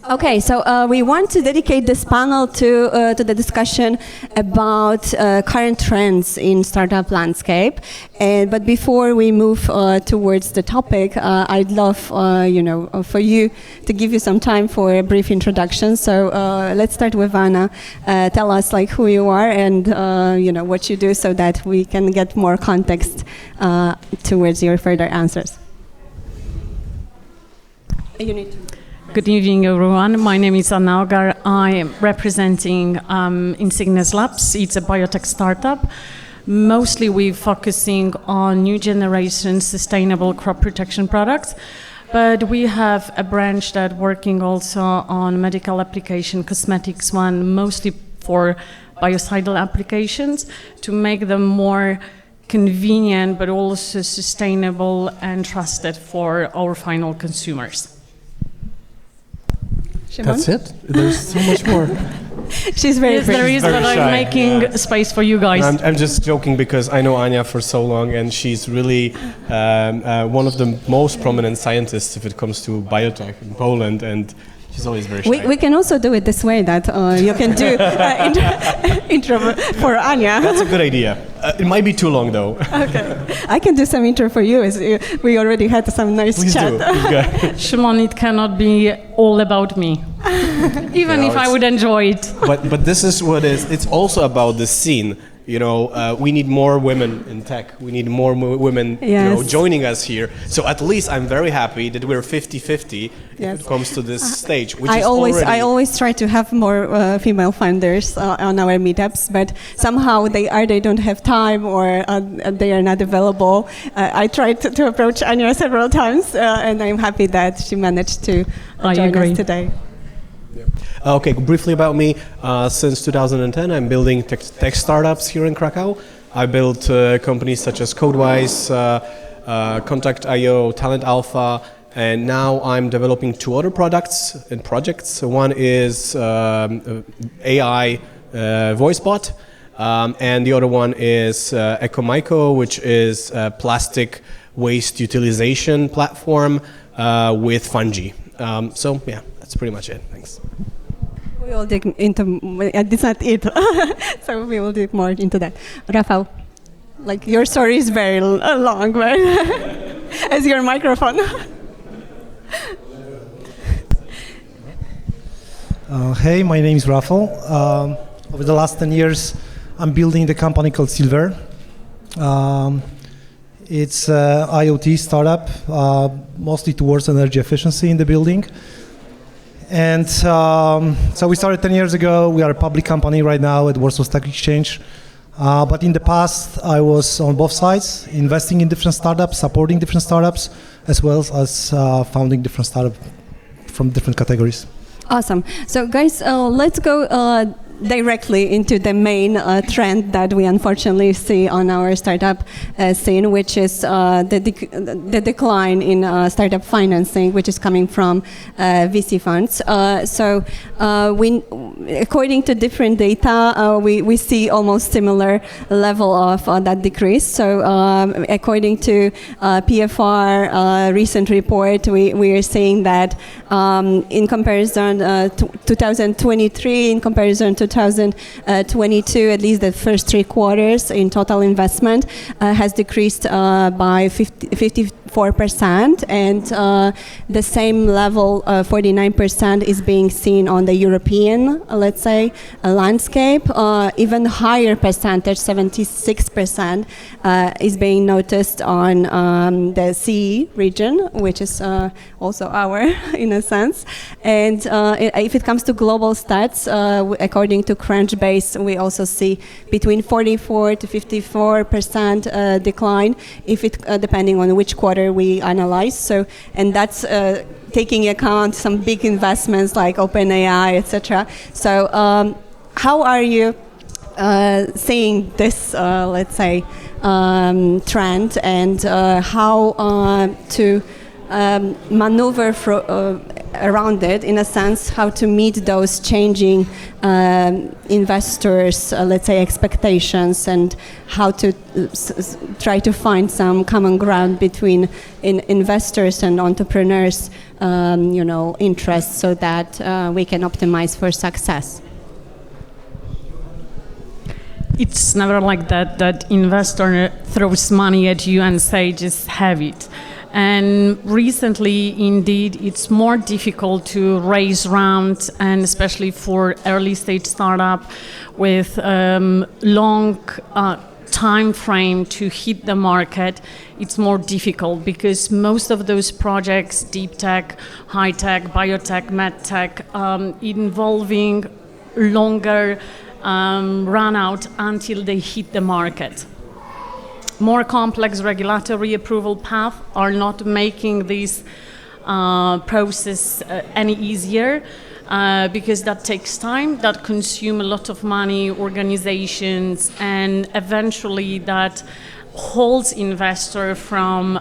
Okay, so we want to dedicate this panel to the discussion about current trends in startup landscape. But before we move towards the topic, I'd love, for you to give you some time for a brief introduction. So let's start with Anna. Tell us who you are and what you do, so that we can get more context towards your further answers. You need to. Good evening, everyone. My name is Anna Ogar. I am representing Insignes Labs. It's a biotech startup. Mostly we're focusing on new generation sustainable crop protection products, but we have a branch that working also on medical application, cosmetics one, mostly for biocidal applications, to make them more convenient, but also sustainable and trusted for our final consumers. Shimon? That's it? There's so much more. She's very Yes, there is, but I'm making space for you guys. I'm just joking because I know Anya for so long, and she's really one of the most prominent scientists if it comes to biotech in Poland, and she's always very shy. We can also do it this way, that you can do intro for Anya. That's a good idea. It might be too long, though. Okay. I can do some intro for you, as we already had some nice Please chat. do. Shimon, it cannot be all about me, even if I would enjoy it. But this is what it's also about the scene. We need more women in tech. We need more women joining us here. So at least I'm very happy that we're 50-50 if it comes to this stage. Which I always try to have more female founders on our meetups, but somehow they don't have time, or they are not available. I tried to approach Anya several times, and I'm happy that she managed to join us today. Okay, briefly about me. Since 2010, I'm building tech startups here in Krakow. I built companies such as CodeWise, Contact.io, Talent Alpha, and now I'm developing two other products and projects. One is AI voice bot, and the other one is ecomyko, which is a plastic waste utilization platform with fungi. That's pretty much it. Thanks. We will dig into, it's not it, so we will dig more into that. Rafał, your story is very long, right? As your microphone. Hey, my name is Rafał. Over the last 10 years, I'm building the company called Silvair. It's an IoT startup, mostly towards energy efficiency in the building. And so we started 10 years ago. We are a public company right now at Warsaw Stock Exchange. But in the past, I was on both sides, investing in different startups, supporting different startups, as well as founding different startups from different categories. Awesome. So guys, let's go directly into the main trend that we unfortunately see on our startup scene, which is the decline in startup financing, which is coming from VC funds. According to different data, we see almost similar level of that decrease. So according to PFR recent report, we are seeing that in comparison to 2023, in comparison to 2022, at least the first 3 quarters in total investment has decreased by 54%, and the same level, 49%, is being seen on the European, let's say, landscape. Even higher percentage, 76%, is being noticed on the CE region, which is also our, in a sense. And if it comes to global stats, according to Crunchbase, we also see between 44 to 54% decline, if it depending on which quarter we analyze. So, and that's taking account some big investments like OpenAI, etc. So, how are you seeing this, let's say, trend, and how to maneuver around it, in a sense, how to meet those changing investors, let's say, expectations, and how to try to find some common ground between investors and entrepreneurs, interests, so that we can optimize for success. It's never like that investor throws money at you and say, just have it. And recently, indeed, it's more difficult to raise rounds, and especially for early stage startup with long time frame to hit the market. It's more difficult because most of those projects, deep tech, high tech, biotech, med tech, involving longer run out until they hit the market. More complex regulatory approval paths are not making this process any easier because that takes time, that consumes a lot of money, organizations, and eventually that holds investor from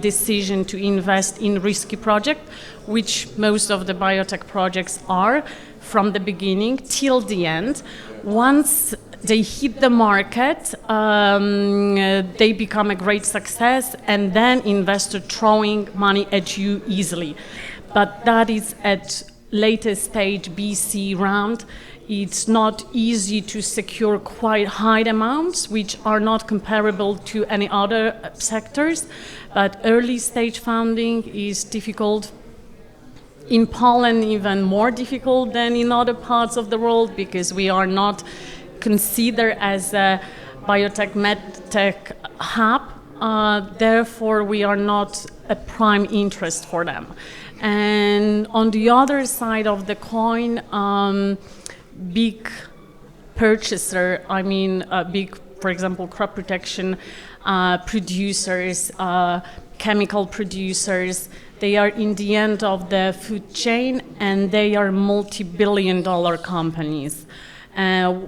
decision to invest in risky project, which most of the biotech projects are from the beginning till the end. Once they hit the market, they become a great success, and then investor throwing money at you easily. But that is at later stage BC round. It's not easy to secure quite high amounts, which are not comparable to any other sectors. But early stage funding is difficult. In Poland, even more difficult than in other parts of the world, because we are not considered as a biotech, medtech hub. Therefore, we are not a prime interest for them. And on the other side of the coin, big purchaser, big, for example, crop protection producers, chemical producers, they are in the end of the food chain, and they are multi-billion-dollar companies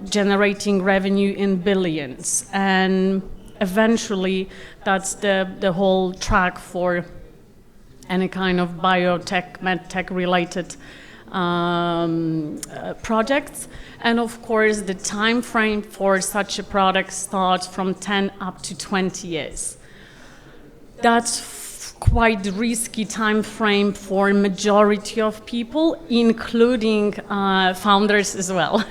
generating revenue in billions. And eventually, that's the whole track for any kind of biotech, medtech related projects. And of course, the time frame for such a product starts from 10 up to 20 years. That's quite risky time frame for majority of people, including founders as well.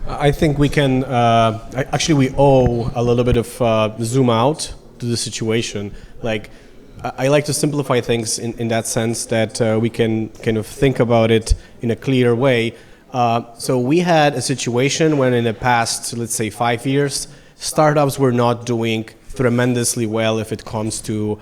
I think we can, we owe a little bit of zoom out to the situation. Like, I like to simplify things in that sense that we can kind of think about it in a clear way. So we had a situation when in the past, let's say 5 years, startups were not doing tremendously well if it comes to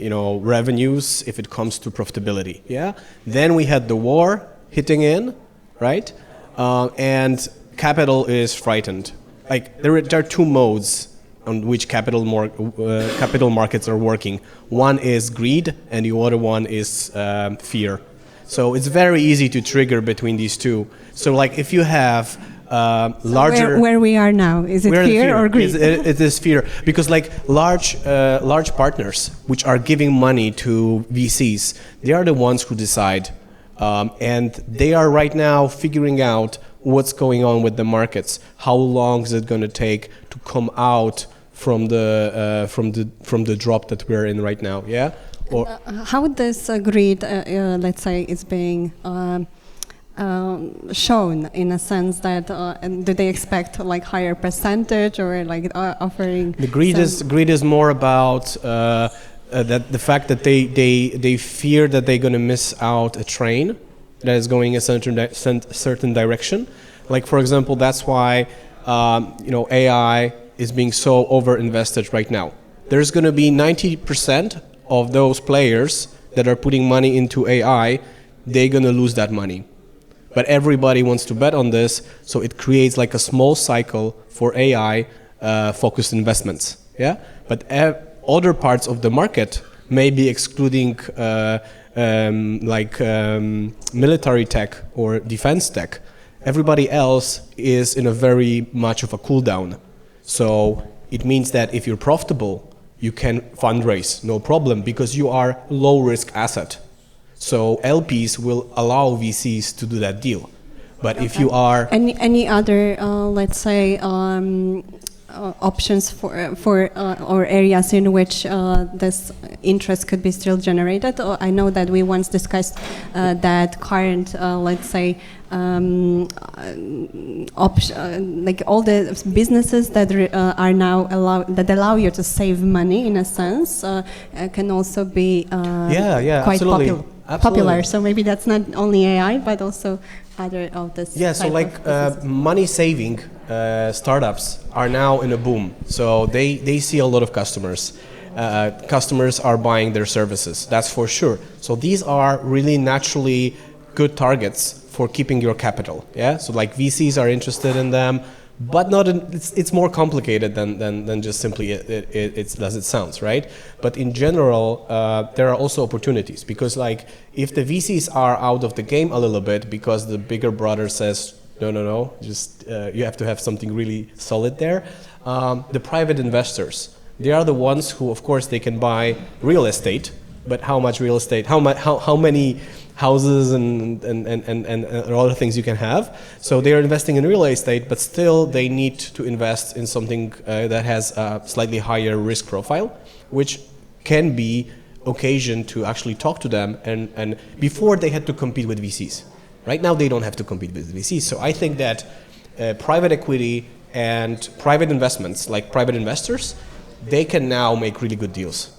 revenues, if it comes to profitability. Yeah. Then we had the war hitting in, right? And capital is frightened. Like there are two modes on which capital markets are working. One is greed, and the other one is fear. So it's very easy to trigger between these two. So like if you have larger, so where we are now, is it fear or greed? It is fear, because like large partners which are giving money to VCs, they are the ones who decide, and they are right now figuring out what's going on with the markets. How long is it going to take to come out from the drop that we're in right now? Yeah. Or how this greed, let's say, is being shown in a sense that do they expect like higher percentage or like offering? The greed is more about that the fact that they fear that they're going to miss out a train that is going a certain direction. Like for example, that's why AI is being so over-invested right now. There's going to be 90% of those players that are putting money into AI, they're going to lose that money. But everybody wants to bet on this, so it creates like a small cycle for AI focused investments. Yeah, but other parts of the market, maybe excluding military tech or defense tech, everybody else is in a very much of a cool down. So it means that if you're profitable, you can fundraise, no problem, because you are low risk asset. So LPs will allow VCs to do that deal. But if you are any other, let's say, options for or areas in which this interest could be still generated? Or I know that we once discussed that current, let's say, like all the businesses that are now allow you to save money in a sense can also be quite popular. So maybe that's not only AI but also other of this. Yeah, so like money saving startups are now in a boom. So they see a lot of customers. Customers are buying their services, that's for sure. So these are really naturally good targets for keeping your capital. Yeah, so like VCs are interested in them, but not it's more complicated than just simply it as it sounds, right? But in general, there are also opportunities, because like if the VCs are out of the game a little bit because the bigger brother says no, just you have to have something really solid there. The private investors, they are the ones who, of course, they can buy real estate, but how much real estate? How many houses and other things you can have. So they are investing in real estate, but still they need to invest in something that has a slightly higher risk profile, which can be occasion to actually talk to them. And before they had to compete with VCs. Right now they don't have to compete with VCs. So I think that private equity and private investments, like private investors, they can now make really good deals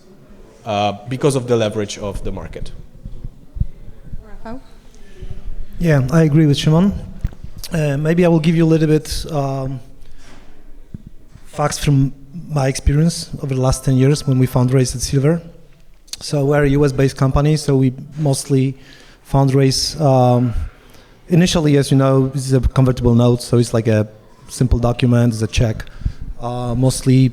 because of the leverage of the market. Yeah, I agree with Szymon. Maybe I will give you a little bit facts from my experience over the last 10 years when we fundraised at Silvair. So we're a US-based company, so we mostly fundraise. Initially, as you know, this is a convertible note, so it's like a simple document, it's a check, mostly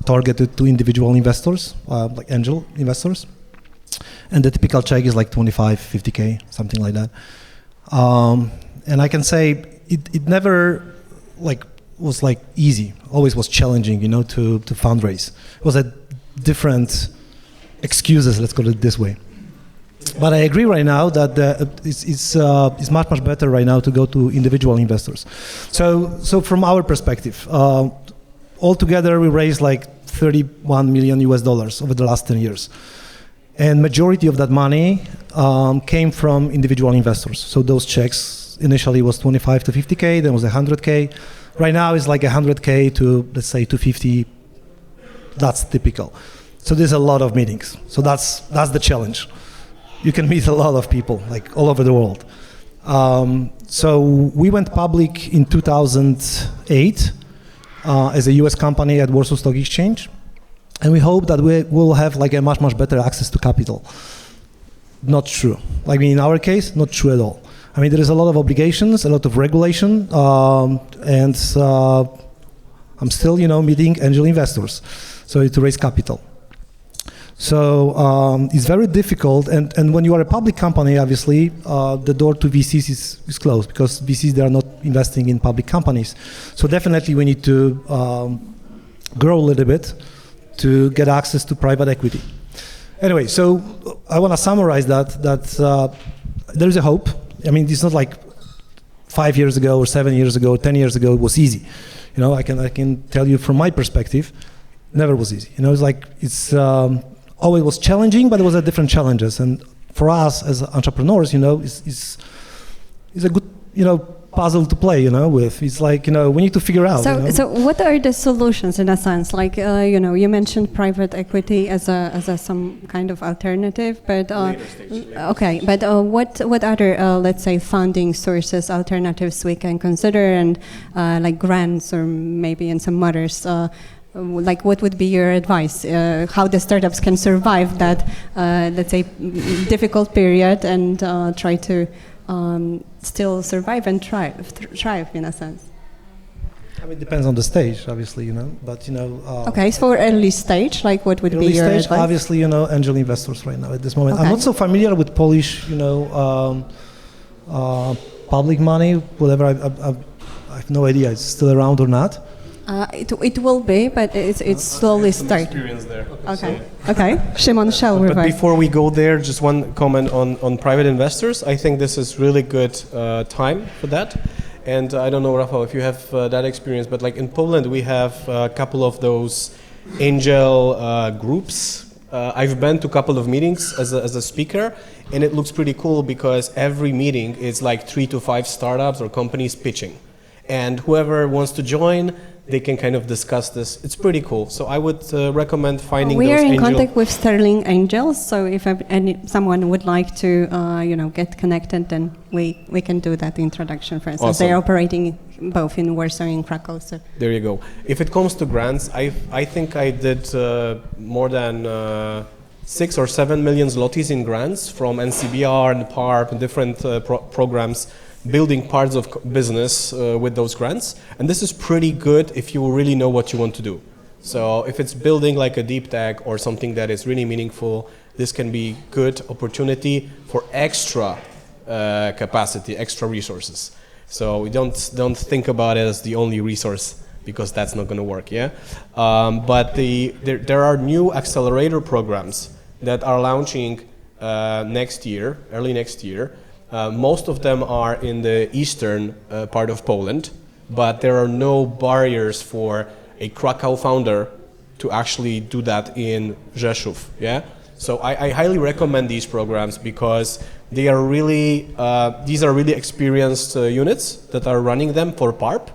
targeted to individual investors, like angel investors. And the typical check is like 25, 50K, something like that. And I can say it never was easy, always was challenging, to fundraise. It was a different excuses, let's call it this way. But I agree right now that it's much better right now to go to individual investors. So from our perspective, altogether we raised like $31 million over the last 10 years. And majority of that money came from individual investors. So those checks initially was 25 to 50K, then was 100K. Right now it's like 100K to, let's say, 250. That's typical. So there's a lot of meetings. So that's the challenge. You can meet a lot of people, like all over the world. So we went public in 2008 as a US company at Warsaw Stock Exchange. And we hope that we will have like a much better access to capital. Not true. Like in our case, not true at all. I mean, there is a lot of obligations, a lot of regulation, and I'm still, meeting angel investors, so to raise capital. So it's very difficult, and when you are a public company, obviously, the door to VCs is closed, because VCs, they are not investing in public companies. So definitely we need to grow a little bit to get access to private equity. Anyway, so I want to summarize that there is a hope. I mean, it's not like 5 years ago or 7 years ago, 10 years ago, it was easy. I can tell you from my perspective, never was easy. It's always was challenging, but it was a different challenges. And for us as entrepreneurs, it's a good, puzzle to play, with. It's like, we need to figure out. So what are the solutions in a sense? Like, you mentioned private equity as a some kind of alternative, but okay, but what other, let's say, funding sources, alternatives we can consider, and like grants or maybe in some others, like what would be your advice? How the startups can survive that, let's say, difficult period and try to still survive and thrive in a sense? I mean, it depends on the stage, obviously, but okay, so for early stage, like what would be your stage, advice? Obviously, angel investors right now at this moment. Okay. I'm not so familiar with Polish, public money, whatever. I have no idea it's still around or not. It will be, but it's slowly start. Experience there. Okay. Okay. Szymon shall But revert. before we go there, just one comment on private investors. I think this is really good time for that. And I don't know, Rafał, if you have that experience, but like in Poland, we have a couple of those angel groups. I've been to a couple of meetings as a speaker, and it looks pretty cool because every meeting is like 3 to 5 startups or companies pitching. And whoever wants to join, they can kind of discuss this. It's pretty cool. So I would recommend finding We those are in angel... contact with Sterling Angels, so if someone would like to, get connected, then we can do that introduction for instance. Awesome. They're operating both in Warsaw and Krakow. So. There you go. If it comes to grants, I think I did more than 6 or 7 million zlotys in grants from NCBR and PARP and different programs, building parts of business with those grants. And this is pretty good if you really know what you want to do. So if it's building like a deep tech or something that is really meaningful, this can be good opportunity for extra capacity, extra resources. So we don't think about it as the only resource because that's not going to work, yeah? But there are new accelerator programs that are launching next year, early next year. Most of them are in the eastern part of Poland, but there are no barriers for a Krakow founder to actually do that in Rzeszów, yeah? So I highly recommend these programs because they are really, these are really experienced units that are running them for PARP.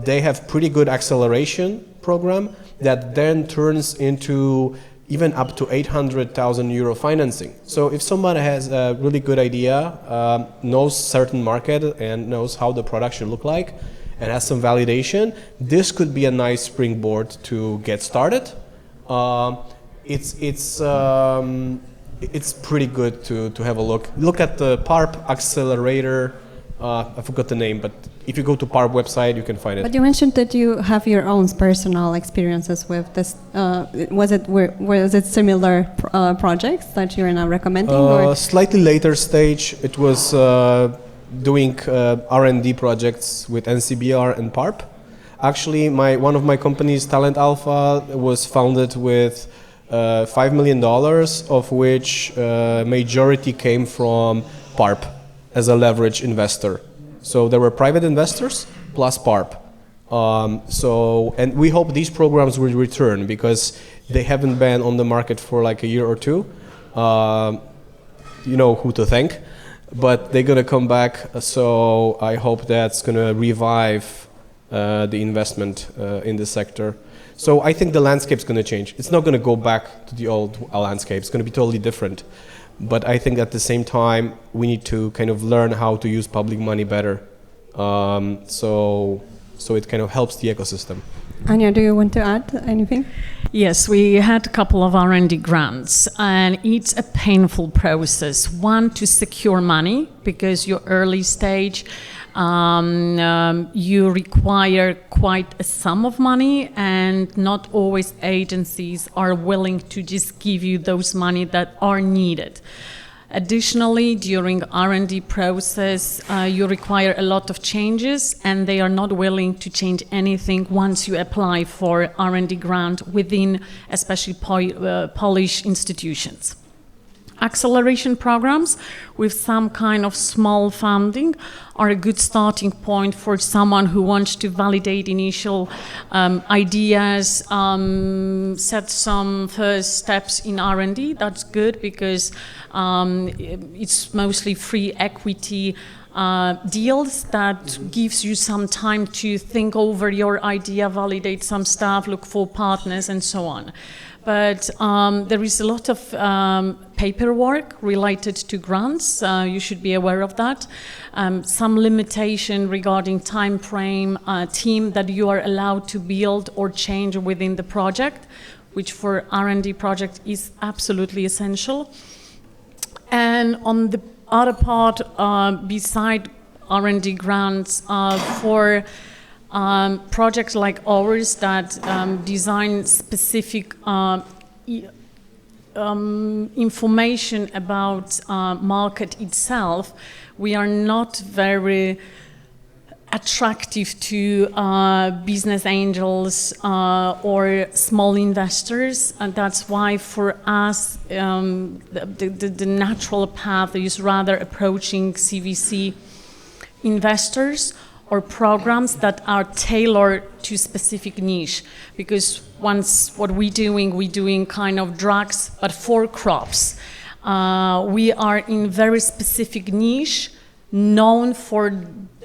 They have pretty good acceleration program that then turns into even up to 800,000 euro financing. So if somebody has a really good idea, knows certain market and knows how the product should look like and has some validation, this could be a nice springboard to get started. It's pretty good to have a look. Look at the PARP accelerator. I forgot the name, but if you go to PARP website, you can find it. But you mentioned that you have your own personal experiences with this. Was it similar projects that you're now recommending? Or? Slightly later stage, it was doing R&D projects with NCBR and PARP. Actually, one of my companies, Talent Alpha, was founded with $5 million, of which majority came from PARP as a leverage investor. So there were private investors plus PARP. And we hope these programs will return because they haven't been on the market for like a year or two. You know who to thank, but they're gonna come back. So I hope that's gonna revive the investment in the sector. So I think the landscape's gonna change. It's not gonna go back to the old landscape. It's gonna be totally different. But I think at the same time, we need to kind of learn how to use public money better. So it kind of helps the ecosystem. Anya, do you want to add anything? Yes, we had a couple of R&D grants, and it's a painful process. One, to secure money, because you're early stage, you require quite a sum of money, and not always agencies are willing to just give you those money that are needed. Additionally, during R&D process, you require a lot of changes, and they are not willing to change anything once you apply for R&D grant within especially Polish institutions. Acceleration programs with some kind of small funding are a good starting point for someone who wants to validate initial ideas, set some first steps in R&D. That's good because it's mostly free equity deals that gives you some time to think over your idea, validate some stuff, look for partners and so on. But there is a lot of paperwork related to grants. You should be aware of that. Some limitation regarding time frame, team that you are allowed to build or change within the project, which for R&D project is absolutely essential. And on the other part, beside R&D grants, for projects like ours that design specific information about market itself, we are not very attractive to business angels or small investors, and that's why for us the natural path is rather approaching CVC investors or programs that are tailored to specific niche, because once what we're doing kind of drugs but for crops. We are in very specific niche known for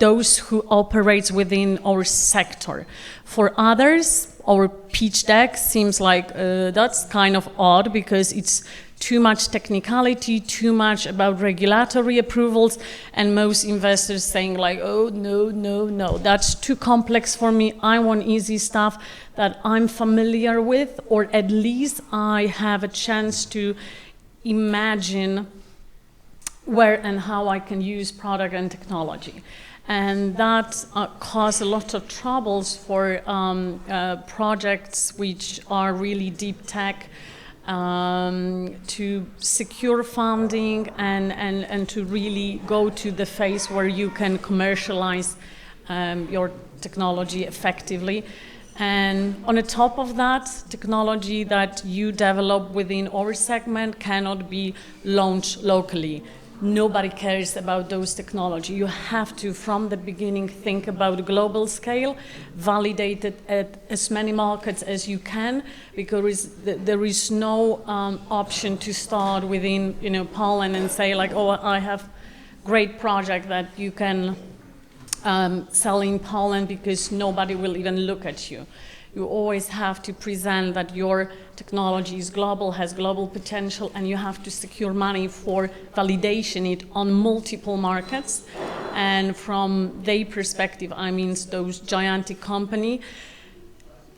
those who operate within our sector. For others, our pitch deck seems like that's kind of odd because it's too much technicality, too much about regulatory approvals, and most investors saying like, oh, no, that's too complex for me. I want easy stuff that I'm familiar with, or at least I have a chance to imagine where and how I can use product and technology. And that caused a lot of troubles for projects which are really deep tech, to secure funding and to really go to the phase where you can commercialize your technology effectively. And on the top of that, technology that you develop within our segment cannot be launched locally. Nobody cares about those technology. You have to, from the beginning, think about global scale, validate it at as many markets as you can, because there is no option to start within, Poland and say like, oh, I have great project that you can sell in Poland, because nobody will even look at you. You always have to present that your technology is global, has global potential, and you have to secure money for validation it on multiple markets. And from their perspective, I mean those gigantic company,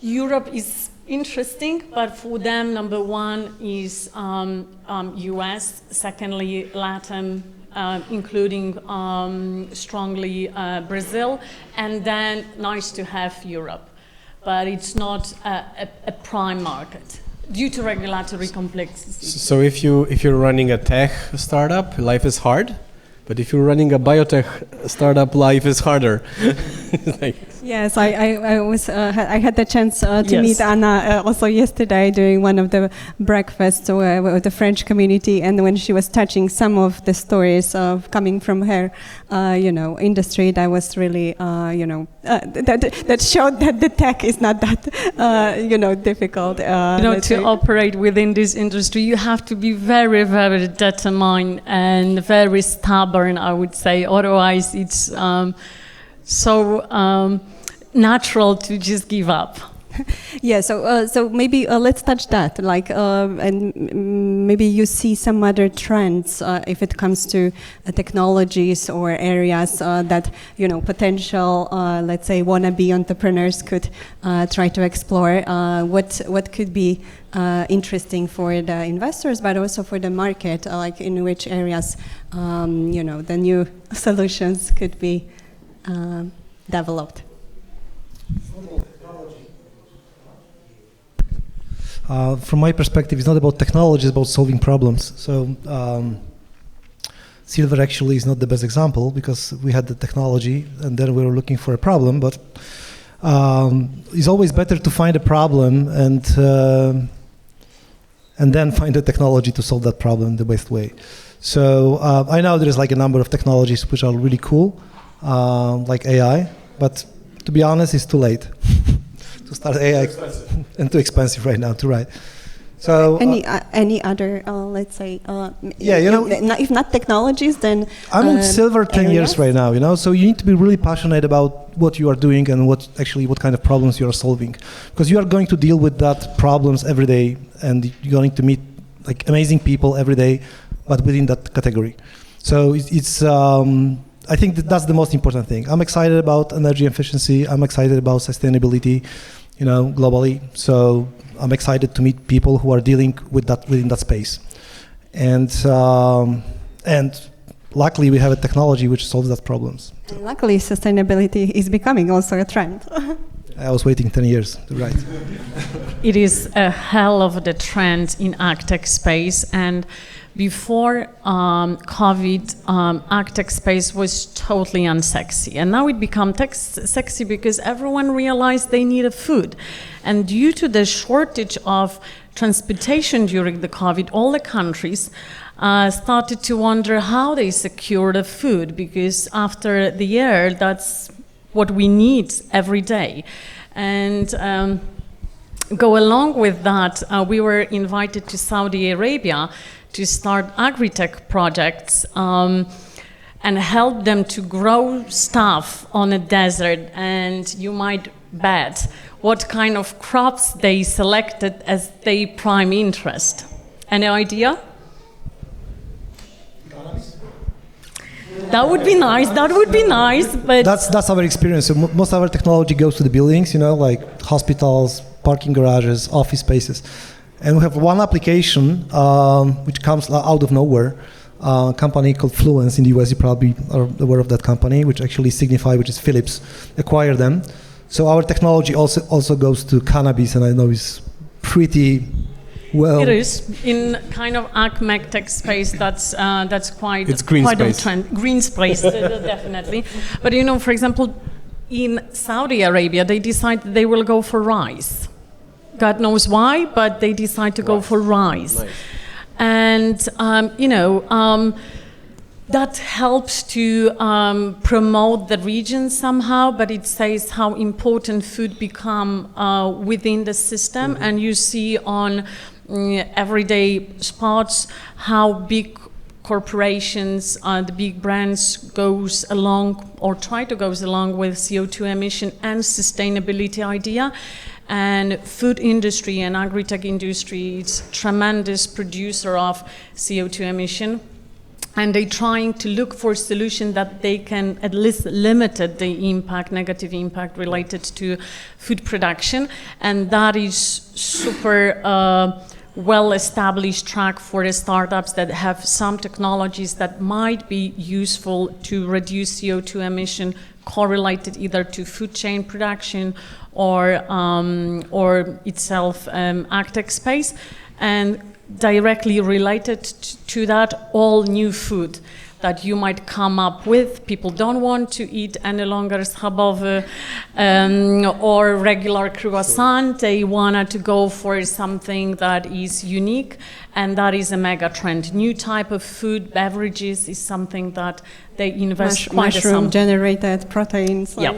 Europe is interesting, but for them, number one is US, secondly, Latin, including strongly Brazil, and then nice to have Europe. But it's not a prime market due to regulatory complexity. So if you're running a tech startup, life is hard. But if you're running a biotech startup, life is harder. Yes, I had the chance to Yes. meet Anna also yesterday during one of the breakfasts with the French community, and when she was touching some of the stories of coming from her, industry, that was really, that showed that the tech is not that, difficult. To operate within this industry, you have to be very, very determined and very stubborn, I would say. Otherwise, it's so natural to just give up. Yeah, so maybe let's touch that, and maybe you see some other trends if it comes to technologies or areas that potential, let's say, wannabe entrepreneurs could try to explore. What could be interesting for the investors, but also for the market, in which areas the new solutions could be developed. From my perspective, it's not about technology, it's about solving problems. So Silvair actually is not the best example, because we had the technology and then we were looking for a problem, but it's always better to find a problem and then find the technology to solve that problem the best way. So I know there's a number of technologies which are really cool, like AI, but to be honest, it's too late. To start AI, and too expensive right now to write. So any other, let's say, if not technologies, then I'm in Silvair 10 years right now. So you need to be really passionate about what you are doing and what kind of problems you are solving, because you are going to deal with that problems every day, and you're going to meet amazing people every day, but within that category. So it's I think that's the most important thing. I'm excited about energy efficiency. I'm excited about sustainability, globally. So I'm excited to meet people who are dealing with that within that space. And luckily we have a technology which solves that problems. And luckily, sustainability is becoming also a trend. I was waiting 10 years to write. It is a hell of the trend in agtech space, and before COVID, agtech space was totally unsexy, and now it become sexy because everyone realized they needed food, and due to the shortage of transportation during the COVID, all the countries started to wonder how they secure the food, because after the year, that's what we need every day. And go along with that, we were invited to Saudi Arabia to start agri-tech projects and help them to grow stuff on a desert. And you might bet what kind of crops they selected as their prime interest. Any idea? That would be nice. That would be nice, but that's our experience. So most of our technology goes to the buildings, like hospitals, parking garages, office spaces, and we have one application which comes out of nowhere. A company called Fluence in the US. You probably are aware of that company, which actually Signify, which is Philips, acquired them. So our technology also goes to cannabis, and I know it's pretty well. It is in kind of ag-tech space. That's quite it's green quite space. on trend. Green space, definitely. But for example, in Saudi Arabia, they decide they will go for rice. God knows why, but they decide to go for rice, Nice. and that helps to promote the region somehow, but it says how important food become within the system, and you see on everyday spots how big corporations, the big brands goes along or try to goes along with CO2 emission and sustainability idea. And food industry and agri-tech industry is tremendous producer of CO2 emission. And they're trying to look for a solution that they can at least limit the impact, negative impact related to food production. And that is super well-established track for the startups that have some technologies that might be useful to reduce CO2 emission correlated either to food chain production or itself agtech space. And directly related to that, all new food that you might come up with. People don't want to eat any longer schabowy or regular croissant. They wanted to go for something that is unique, and that is a mega trend. New type of food, beverages is something that they invest quite a sum. Mushroom-generated proteins. Yeah.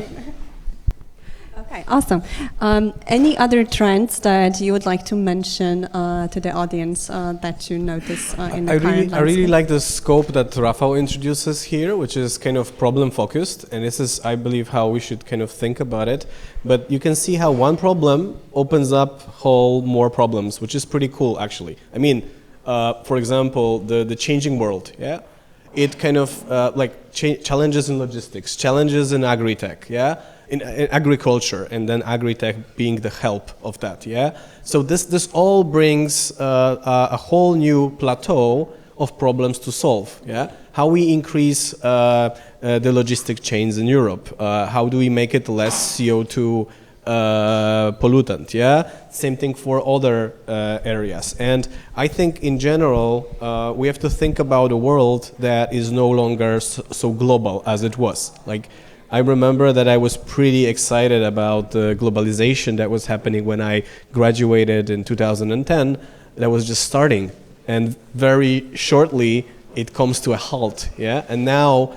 Okay, awesome. Any other trends that you would like to mention to the audience that you notice in the current I really landscape? like the scope that Rafał introduces here, which is kind of problem-focused, and this is, I believe, how we should kind of think about it. But you can see how one problem opens up whole more problems, which is pretty cool, actually. I mean, for example, the changing world, yeah? It kind of challenges in logistics, challenges in agri-tech, yeah? In agriculture, and then agri-tech being the help of that, yeah? So this all brings a whole new plateau of problems to solve, yeah? How we increase the logistic chains in Europe? How do we make it less CO2 pollutant, yeah? Same thing for other areas. And I think in general, we have to think about a world that is no longer so global as it was. Like, I remember that I was pretty excited about the globalization that was happening when I graduated in 2010. That was just starting, and very shortly it comes to a halt. Yeah, and now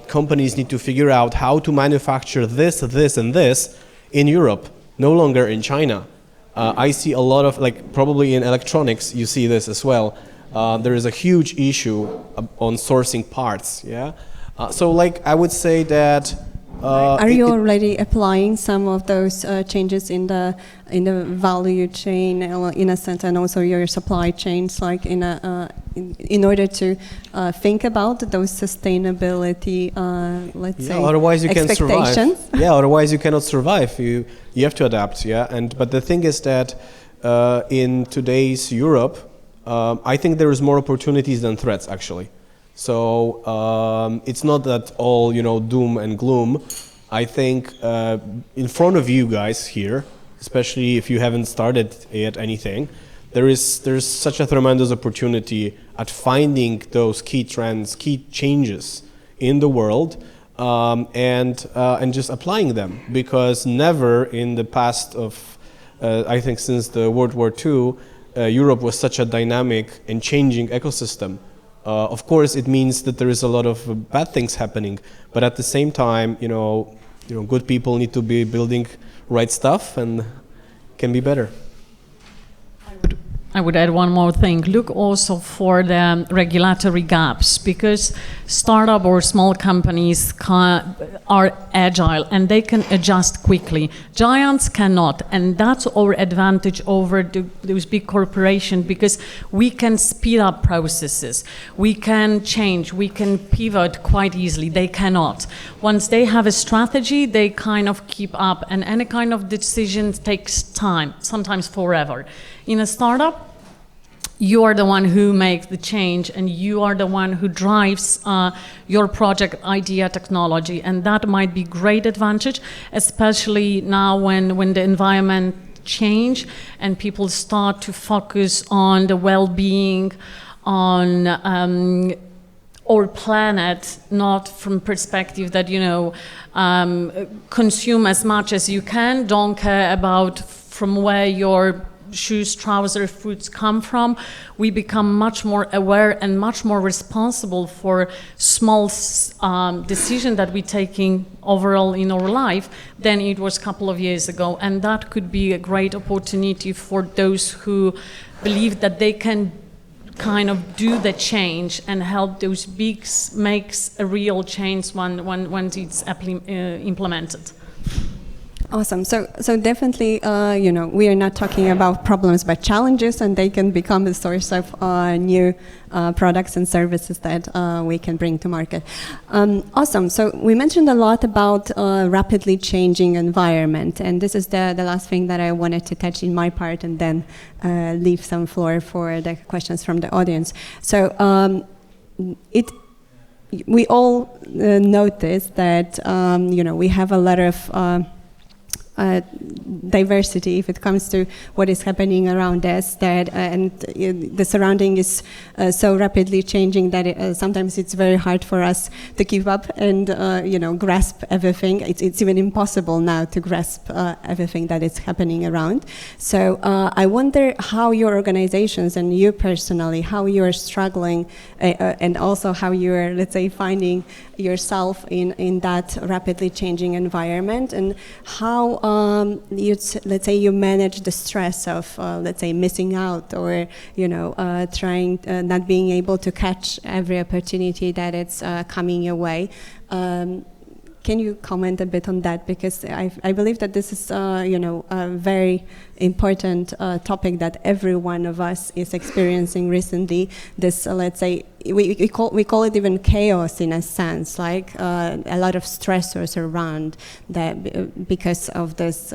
companies need to figure out how to manufacture this, and this in Europe, no longer in China. I see a lot of, probably in electronics, you see this as well. There is a huge issue on sourcing parts. Yeah. So I would say that are you already applying some of those changes in the value chain in a sense, and also your supply chains, in order to think about those sustainability, let's say, otherwise you can't expectations? survive. Yeah, otherwise you cannot survive. You have to adapt. Yeah, but the thing is that in today's Europe, I think there is more opportunities than threats, actually. So it's not that all doom and gloom. I think in front of you guys here, especially if you haven't started yet anything, there's such a tremendous opportunity at finding those key trends, key changes in the world, and just applying them. Because never in the past of, I think since the World War II, Europe was such a dynamic and changing ecosystem. Of course, it means that there is a lot of bad things happening, but at the same time, good people need to be building right stuff and can be better. I would add one more thing. Look also for the regulatory gaps, because startup or small companies are agile and they can adjust quickly. Giants cannot, and that's our advantage over those big corporations, because we can speed up processes. We can change, we can pivot quite easily. They cannot. Once they have a strategy, they kind of keep up, and any kind of decision takes time, sometimes forever. In a startup, you are the one who makes the change, and you are the one who drives your project idea technology, and that might be great advantage, especially now when the environment change and people start to focus on the well-being, on our planet, not from perspective that consume as much as you can, don't care about from where your shoes, trousers, foods come from. We become much more aware and much more responsible for small decisions that we're taking overall in our life than it was a couple of years ago. And that could be a great opportunity for those who believe that they can kind of do the change and help those bigs makes a real change when it's implemented. Awesome. So definitely, we are not talking about problems but challenges, and they can become a source of new products and services that we can bring to market. Awesome. So we mentioned a lot about rapidly changing environment, and this is the last thing that I wanted to touch in my part, and then leave some floor for the questions from the audience. So we all notice that we have a lot of diversity if it comes to what is happening around us, and the surrounding is so rapidly changing that sometimes it's very hard for us to keep up and grasp everything. It's even impossible now to grasp everything that is happening around. So I wonder how your organizations and you personally, how you are struggling and also how you are, let's say, finding yourself in that rapidly changing environment, and how let's say you manage the stress of let's say missing out, or trying not being able to catch every opportunity that it's coming your way. Can you comment a bit on that? Because I believe that this is a very important topic that every one of us is experiencing recently. This let's say we call it even chaos in a sense, like a lot of stressors around that because of this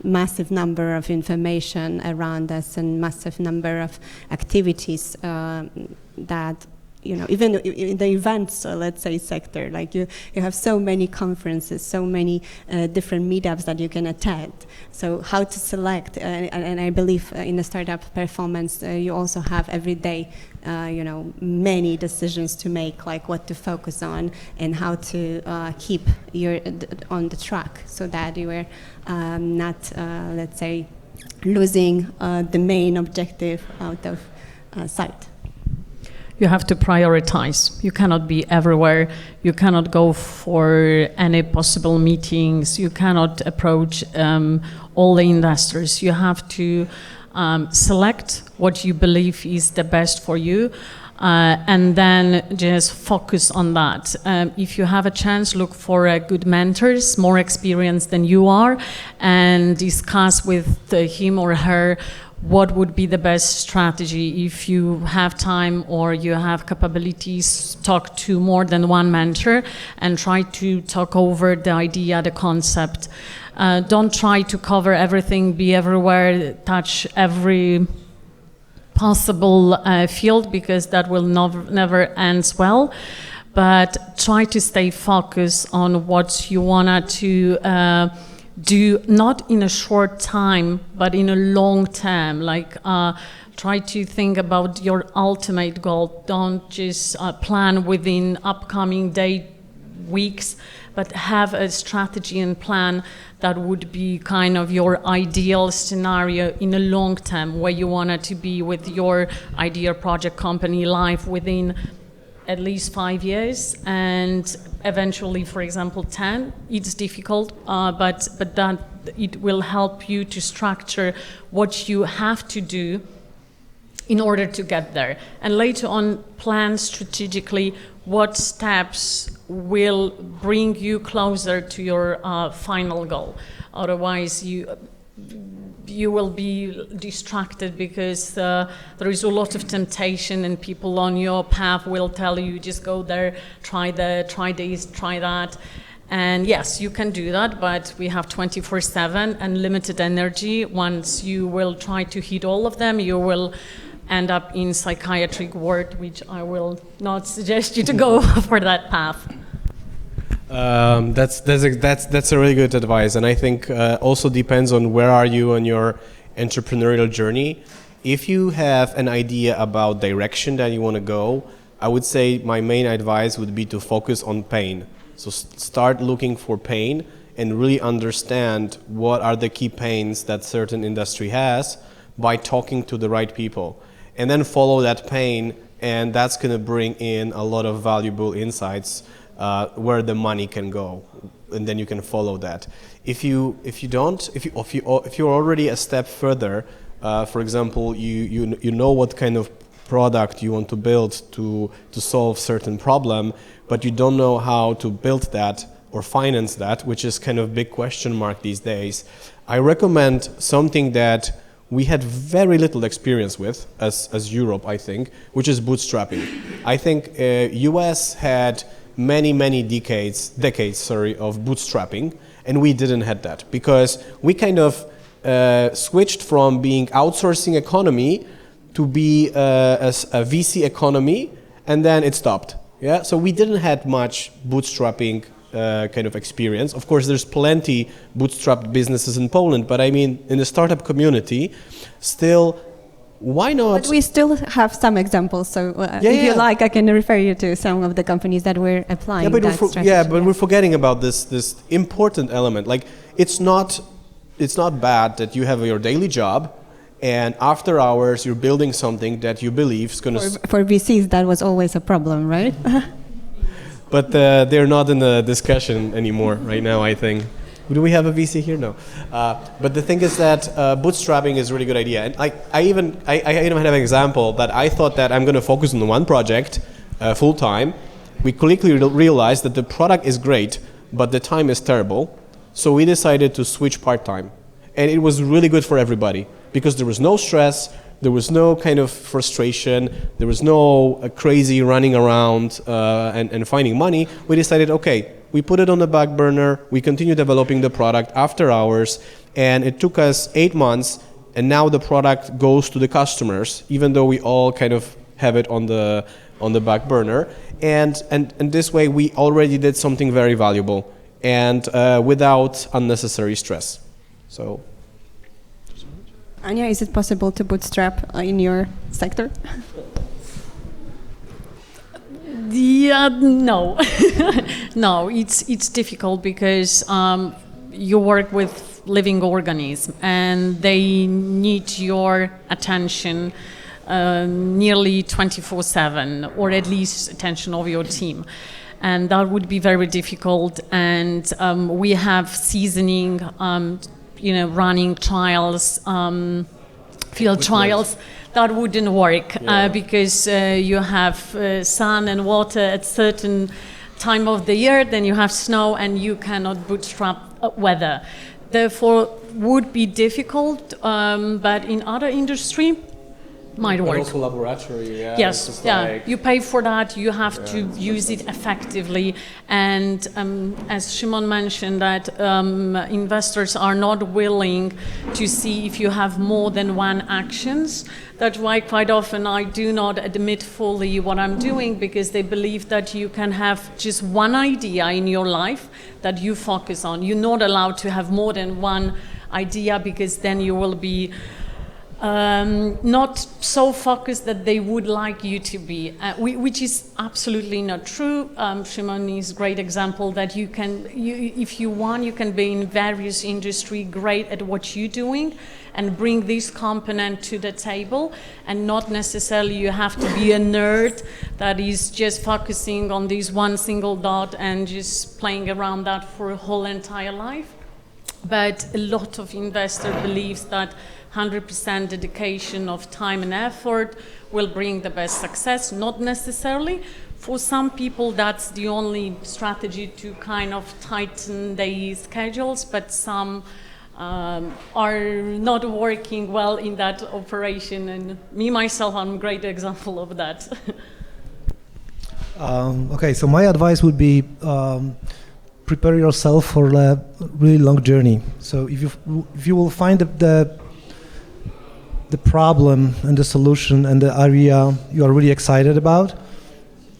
massive number of information around us and massive number of activities that even in the events, let's say, sector, like you have so many conferences, so many different meetups that you can attend. So how to select, and I believe in the startup performance, you also have every day, many decisions to make, like what to focus on and how to keep you on the track so that you are not, let's say, losing the main objective out of sight. You have to prioritize. You cannot be everywhere. You cannot go for any possible meetings. You cannot approach all the investors. You have to select what you believe is the best for you, and then just focus on that. If you have a chance, look for good mentors, more experienced than you are, and discuss with him or her what would be the best strategy. If you have time or you have capabilities, talk to more than one mentor and try to talk over the idea, the concept. Don't try to cover everything, be everywhere, touch every possible field, because that will never ends well. but try to stay focused on what you want to do, not in a short time, but in a long term. Like, try to think about your ultimate goal. Don't just plan within upcoming weeks, but have a strategy and plan that would be kind of your ideal scenario in a long term, where you want it to be with your ideal project company life within at least 5 years, and eventually, for example, 10. It's difficult, but that it will help you to structure what you have to do in order to get there. And later on, plan strategically what steps will bring you closer to your final goal. Otherwise, you will be distracted, because there is a lot of temptation, and people on your path will tell you, just go there, try this, try that. And yes, you can do that, but we have 24/7 and limited energy. Once you will try to hit all of them, you will end up in psychiatric ward, which I will not suggest you to go for that path. That's a really good advice, and I think also depends on where are you on your entrepreneurial journey. If you have an idea about direction that you want to go, I would say my main advice would be to focus on pain. So start looking for pain and really understand what are the key pains that certain industry has by talking to the right people, and then follow that pain, and that's going to bring in a lot of valuable insights where the money can go, and then you can follow that. If you're already a step further, for example, you know what kind of product you want to build to solve certain problem, but you don't know how to build that or finance that, which is kind of big question mark these days. I recommend something that we had very little experience with as Europe, I think, which is bootstrapping. I think US had many decades of bootstrapping, and we didn't have that, because we kind of switched from being outsourcing economy to be a VC economy, and then it stopped. Yeah, so we didn't have much bootstrapping kind of experience. Of course, there's plenty bootstrapped businesses in Poland, but I mean, in the startup community, still, why not? But we still have some examples, so if you like, I can refer you to some of the companies that we're applying that strategy. But we're forgetting about this important element. Like, it's not bad that you have your daily job, and after hours you're building something that you believe is going to... For VCs, that was always a problem, right? But they're not in the discussion anymore right now, I think. Do we have a VC here? No. But the thing is that bootstrapping is a really good idea. And I even have an example that I thought that I'm going to focus on one project full time. We quickly realized that the product is great, but the time is terrible. So we decided to switch part-time. And it was really good for everybody, because there was no stress, there was no kind of frustration, there was no crazy running around and finding money. We decided, okay, we put it on the back burner, we continue developing the product after hours, and it took us 8 months, and now the product goes to the customers, even though we all kind of have it on the back burner. And this way we already did something very valuable, and without unnecessary stress. So. Anya, is it possible to bootstrap in your sector? Yeah, no. No, it's difficult, because you work with living organisms, and they need your attention nearly 24/7, or at least attention of your team. And that would be very difficult. And we have seasoning, running trials, field trials. That wouldn't work, because you have sun and water at certain time of the year, then you have snow, and you cannot bootstrap weather. Therefore, would be difficult, but in other industry, might But work. also laboratory, yeah. Yes, it's just yeah. like- You pay for that. You have to use it effectively. And as Szymon mentioned, that investors are not willing to see if you have more than one actions. That's why quite often I do not admit fully what I'm doing, because they believe that you can have just one idea in your life that you focus on. You're not allowed to have more than one idea, because then you will be not so focused that they would like you to be, which is absolutely not true. Szymon is a great example that if you want, you can be in various industry, great at what you're doing, and bring this component to the table, and not necessarily you have to be a nerd that is just focusing on this one single dot and just playing around that for a whole entire life. But a lot of investors believes that 100% dedication of time and effort will bring the best success. Not necessarily. For some people, that's the only strategy to kind of tighten their schedules, but some are not working well in that operation. And me, myself, I'm a great example of that. Okay, so my advice would be prepare yourself for a really long journey. So if you will find the problem and the solution and the area you are really excited about,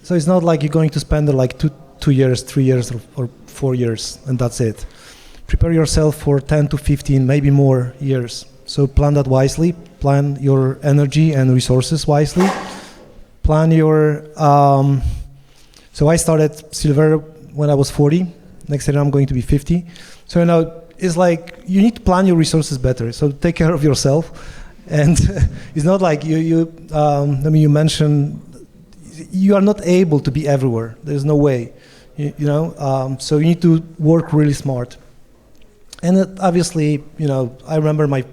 so it's not like you're going to spend like 2 years, 3 years, or 4 years, and that's it. Prepare yourself for 10 to 15, maybe more years. So plan that wisely. Plan your energy and resources wisely. Plan your. So I started Silvair when I was 40. Next year I'm going to be 50. So it's like you need to plan your resources better. So take care of yourself, and it's not like you mentioned you are not able to be everywhere. There's no way, So you need to work really smart. And obviously, I remember my,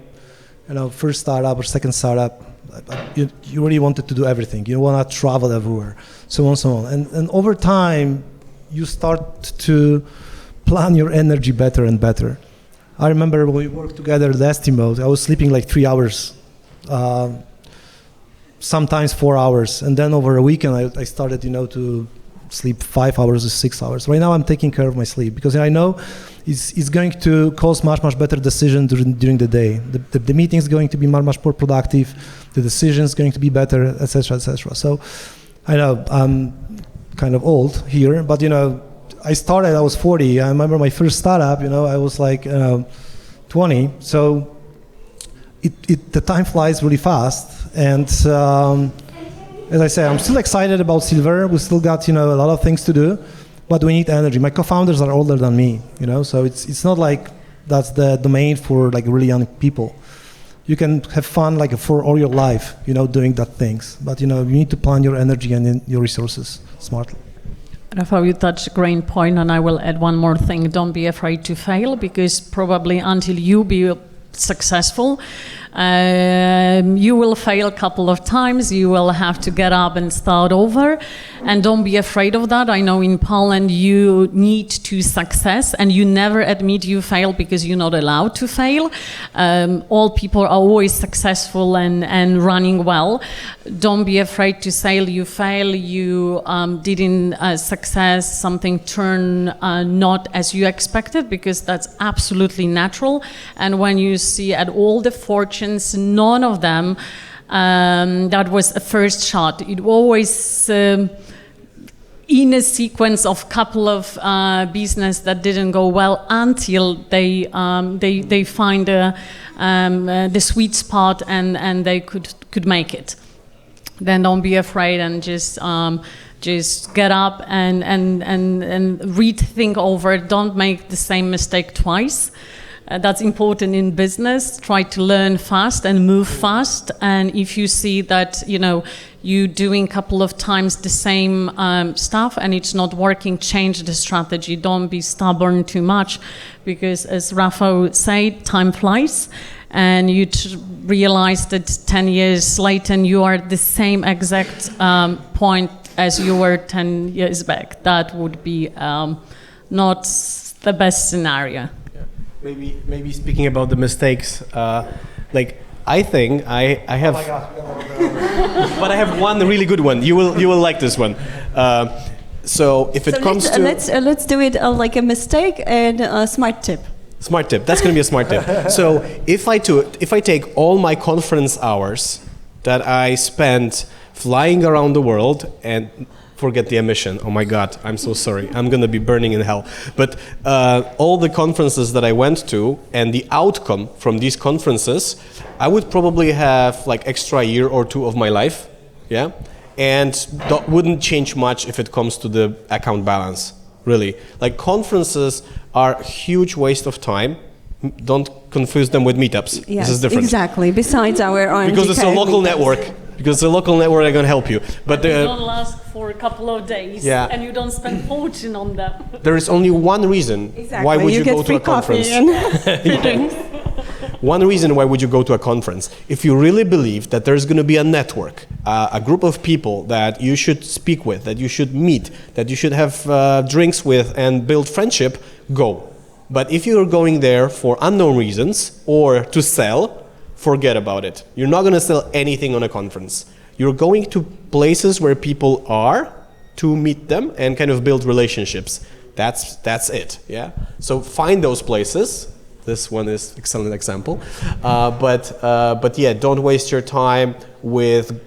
first startup or second startup. You really wanted to do everything. You want to travel everywhere, so on, so on. And over time, you start to plan your energy better and better. I remember when we worked together at Estimo, I was sleeping like 3 hours, sometimes 4 hours. And then over a weekend, I started, to sleep 5 hours or 6 hours. Right now, I'm taking care of my sleep because I know it's going to cause much better decisions during the day. The meeting is going to be much more productive. The decision is going to be better, etc., etc. So I know I'm kind of old here, but I was 40. I remember my first startup, I was like 20. So the time flies really fast. And as I say, I'm still excited about Silvair. We still got, a lot of things to do, but we need energy. My co-founders are older than me, so it's not like that's the domain for like really young people. You can have fun like for all your life, doing that things. But, you need to plan your energy and your resources smartly. Rafał, you touched a great point, and I will add one more thing. Don't be afraid to fail, because probably until you be successful, you will fail a couple of times. You will have to get up and start over, and don't be afraid of that. I know in Poland you need to success, and you never admit you fail because you're not allowed to fail. All people are always successful and running well. Don't be afraid to say you fail, you didn't success, something turned not as you expected, because that's absolutely natural. And when you see at all the fortunes, none of them that was a first shot. It always in a sequence of couple of business that didn't go well until they find the sweet spot and they could make it. Then don't be afraid and just get up and rethink over it. Don't make the same mistake twice. That's important in business. Try to learn fast and move fast. And if you see that, you doing a couple of times the same stuff and it's not working, change the strategy. Don't be stubborn too much, because as Rafał said, time flies. And you realize that 10 years later you are at the same exact point as you were 10 years back. That would be not the best scenario. Maybe speaking about the mistakes, like I think I have. Oh my God. But I have one really good one. You will like this one. So if it comes to let's do it like a mistake and a smart tip. Smart tip. That's going to be a smart tip. So if I take all my conference hours that I spend flying around the world and forget the emission. Oh my God, I'm so sorry. I'm going to be burning in hell. But all the conferences that I went to and the outcome from these conferences, I would probably have like extra year or two of my life. Yeah. And that wouldn't change much if it comes to the account balance, really. Like conferences are a huge waste of time. Don't confuse them with meetups. Yes, this is different. Exactly. Besides our OMGKRK because it's a local meetups. network. Because the local network are going to help you. But you don't last for a couple of days, yeah. and you don't spend fortune on them. There is only one reason why would you go to a conference. One reason why would you go to a conference? If you really believe that there's going to be a network, a group of people that you should speak with, that you should meet, that you should have drinks with and build friendship, go. But if you're going there for unknown reasons or to sell, forget about it. You're not going to sell anything on a conference. You're going to places where people are to meet them and kind of build relationships. That's it. Yeah. So find those places. This one is excellent example. But yeah, don't waste your time with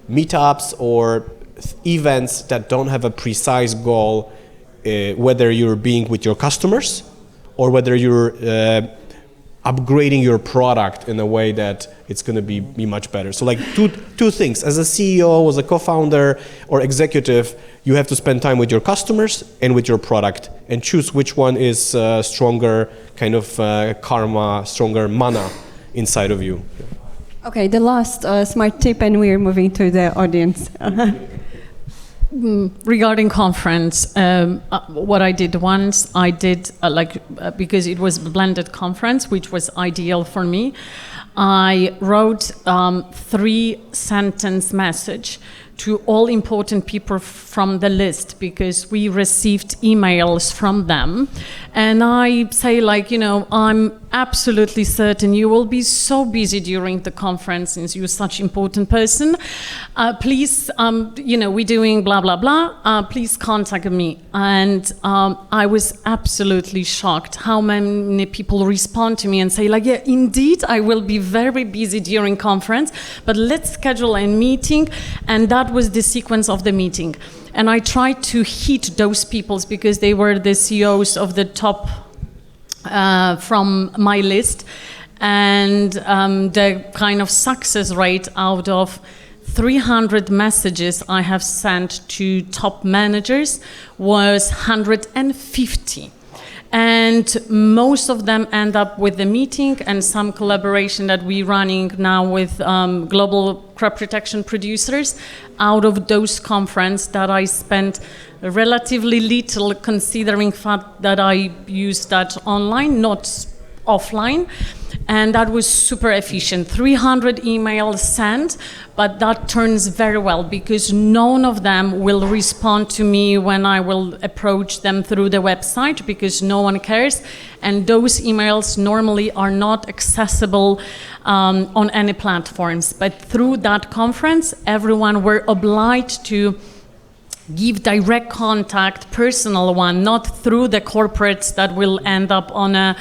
meetups or events that don't have a precise goal, whether you're being with your customers or whether you're upgrading your product in a way that it's going to be much better. So like two things. As a CEO, as a co-founder or executive, you have to spend time with your customers and with your product and choose which one is stronger kind of karma, stronger mana inside of you. Okay, the last smart tip, and we're moving to the audience. Regarding conference, what I did once, I did because it was a blended conference, which was ideal for me. I wrote 3-sentence message to all important people from the list because we received emails from them. And I say I'm absolutely certain you will be so busy during the conference since you're such important person. Please, we're doing blah, blah, blah. Please contact me. And I was absolutely shocked how many people respond to me and say yeah, indeed, I will be very busy during conference, but let's schedule a meeting. And that was the sequence of the meeting. And I tried to hit those people because they were the CEOs of the top from my list. And the kind of success rate out of 300 messages I have sent to top managers was 150. And most of them end up with the meeting and some collaboration that we're running now with global crop protection producers out of those conferences that I spent relatively little considering fact that I used that online, not offline. And that was super efficient. 300 emails sent, but that turns very well because none of them will respond to me when I will approach them through the website because no one cares. And those emails normally are not accessible on any platforms. But through that conference, everyone were obliged to give direct contact, personal one, not through the corporates that will end up on a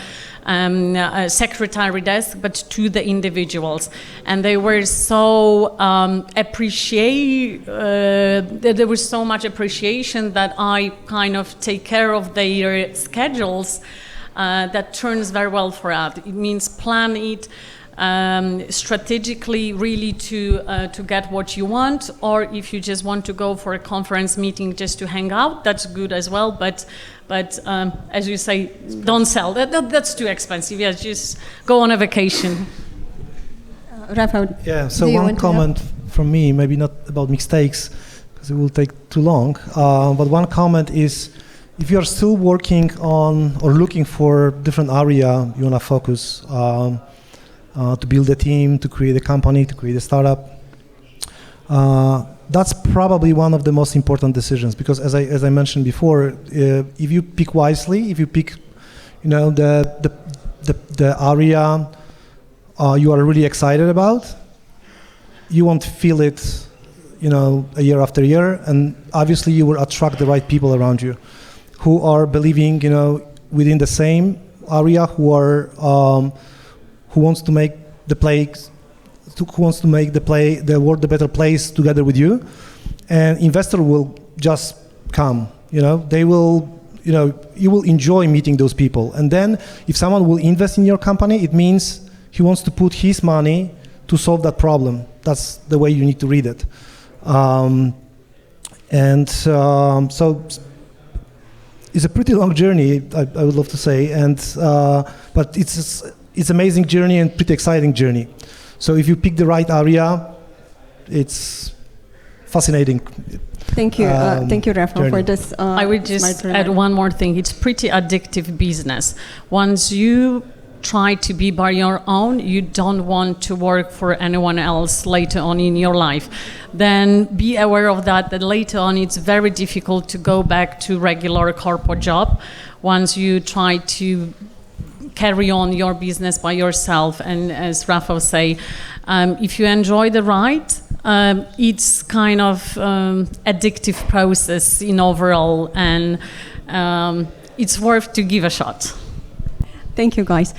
secretary desk, but to the individuals. And they were so there was so much appreciation that I kind of take care of their schedules that turns very well for us. It means plan it strategically really to get what you want, or if you just want to go for a conference meeting just to hang out, that's good as well, but as you say, don't sell. That's too expensive. Yeah, just go on a vacation. Rafał, yeah, so one comment from me, maybe not about mistakes, because it will take too long, but one comment is, if you're still working on or looking for different area you want to focus, to build a team, to create a company, to create a startup, that's probably one of the most important decisions, because as I mentioned before, if you pick wisely, if you pick the area you are really excited about, you won't feel it, a year after year, and obviously you will attract the right people around you who are believing, within the same area, who wants to make the world a better place together with you, and investor will just come. They will. You will enjoy meeting those people, and then if someone will invest in your company, it means he wants to put his money to solve that problem. That's the way you need to read it. So it's a pretty long journey, I would love to say, but it's amazing journey and pretty exciting journey. So if you pick the right area, it's fascinating. Thank you, Rafał, for this. I would just add one more thing. It's pretty addictive business. Once you try to be by your own, you don't want to work for anyone else later on in your life. Then be aware of that later on it's very difficult to go back to regular corporate job once you try to carry on your business by yourself. And as Rafał say, if you enjoy the ride, it's kind of addictive process in overall, and it's worth to give a shot. Thank you, guys.